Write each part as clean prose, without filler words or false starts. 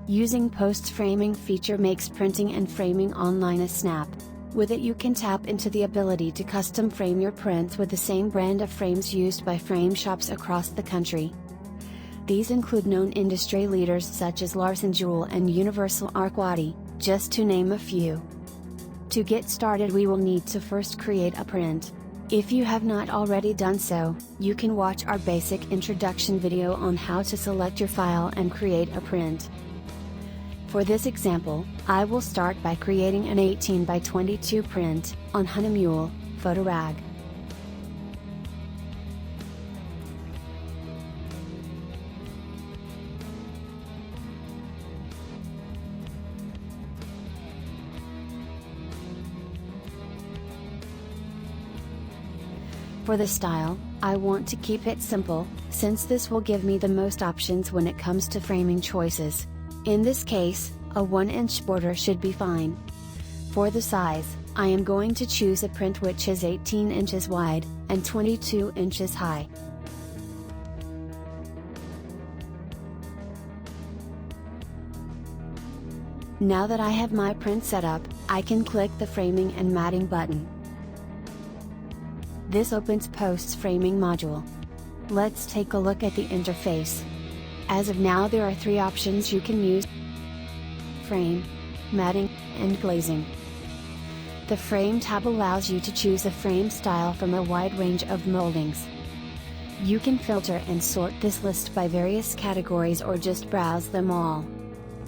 Using post framing feature makes printing and framing online a snap. With it you can tap into the ability to custom frame your prints with the same brand of frames used by frame shops across the country. These include known industry leaders such as Larson Jewell and Universal Arkwadi, just to name a few. To get started we will need to first create a print. If you have not already done so, you can watch our basic introduction video on how to select your file and create a print. For this example, I will start by creating an 18 by 22 print, on Honeymule, PhotoRag. For the style, I want to keep it simple, since this will give me the most options when it comes to framing choices. In this case, a 1-inch border should be fine. For the size, I am going to choose a print which is 18 inches wide, and 22 inches high. Now that I have my print set up, I can click the Framing and Matting button. This opens Post's framing module. Let's take a look at the interface. As of now there are 3 options you can use: frame, matting, and glazing. The Frame tab allows you to choose a frame style from a wide range of moldings. You can filter and sort this list by various categories or just browse them all.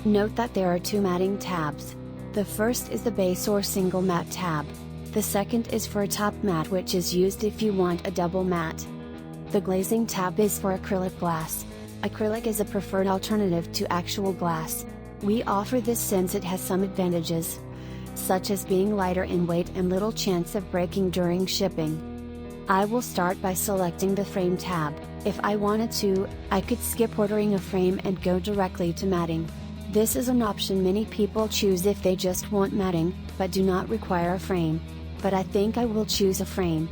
Note that there are 2 matting tabs. The first is the base or single matte tab. The second is for a top matte, which is used if you want a double matte. The glazing tab is for acrylic glass. Acrylic is a preferred alternative to actual glass. We offer this since it has some advantages, such as being lighter in weight and little chance of breaking during shipping. I will start by selecting the Frame tab. If I wanted to, I could skip ordering a frame and go directly to matting. This is an option many people choose if they just want matting, but do not require a frame. But I think I will choose a frame.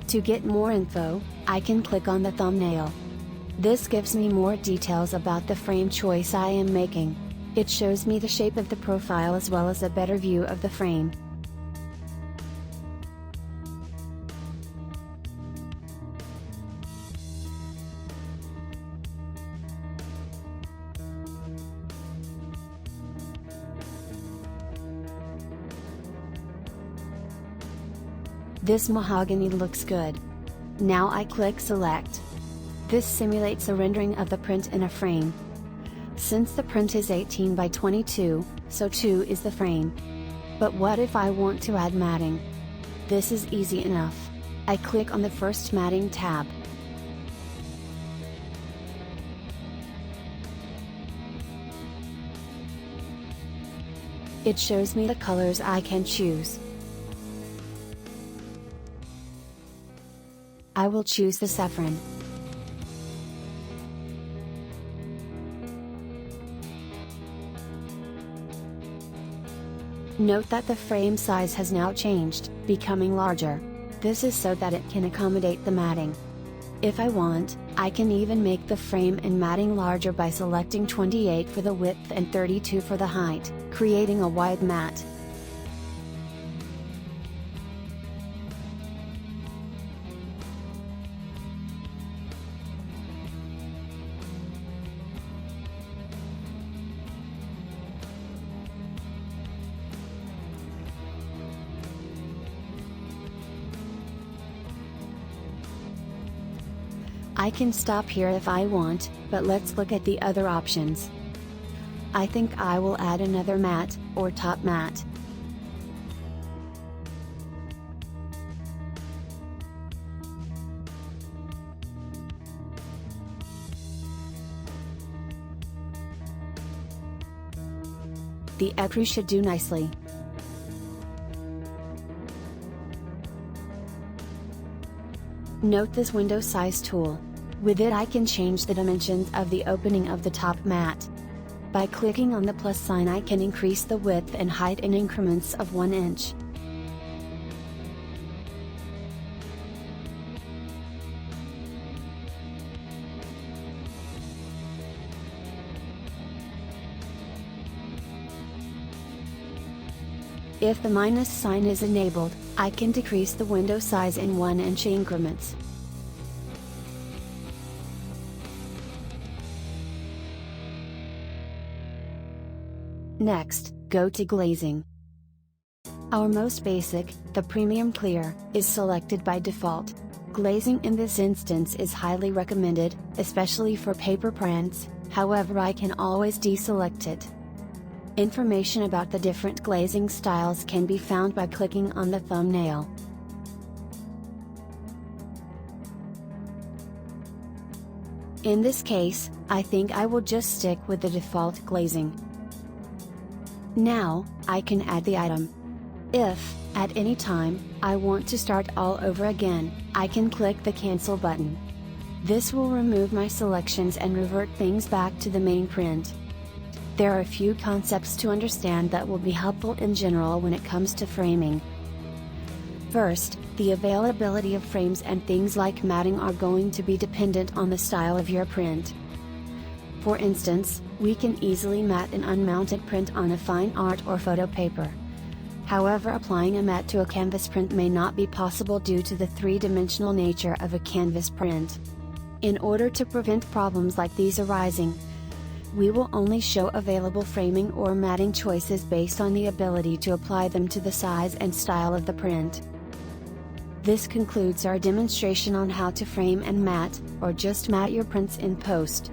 To get more info, I can click on the thumbnail. This gives me more details about the frame choice I am making. It shows me the shape of the profile as well as a better view of the frame. This mahogany looks good. Now I click Select. This simulates a rendering of the print in a frame. Since the print is 18 by 22, so 2 is the frame. But what if I want to add matting? This is easy enough. I click on the first matting tab. It shows me the colors I can choose. I will choose the saffron. Note that the frame size has now changed, becoming larger. This is so that it can accommodate the matting. If I want, I can even make the frame and matting larger by selecting 28 for the width and 32 for the height, creating a wide mat. I can stop here if I want, but let's look at the other options. I think I will add another mat, or top mat. The ecru should do nicely. Note this window size tool. With it I can change the dimensions of the opening of the top mat. By clicking on the plus sign I can increase the width and height in increments of 1 inch. If the minus sign is enabled, I can decrease the window size in 1-inch increments. Next, go to glazing. Our most basic, the premium clear, is selected by default. Glazing in this instance is highly recommended, especially for paper prints, however I can always deselect it. Information about the different glazing styles can be found by clicking on the thumbnail. In this case, I think I will just stick with the default glazing. Now, I can add the item. If, at any time, I want to start all over again, I can click the cancel button. This will remove my selections and revert things back to the main print. There are a few concepts to understand that will be helpful in general when it comes to framing. First, the availability of frames and things like matting are going to be dependent on the style of your print. For instance, we can easily mat an unmounted print on a fine art or photo paper. However, applying a mat to a canvas print may not be possible due to the three-dimensional nature of a canvas print. In order to prevent problems like these arising, we will only show available framing or matting choices based on the ability to apply them to the size and style of the print. This concludes our demonstration on how to frame and mat, or just mat your prints in post.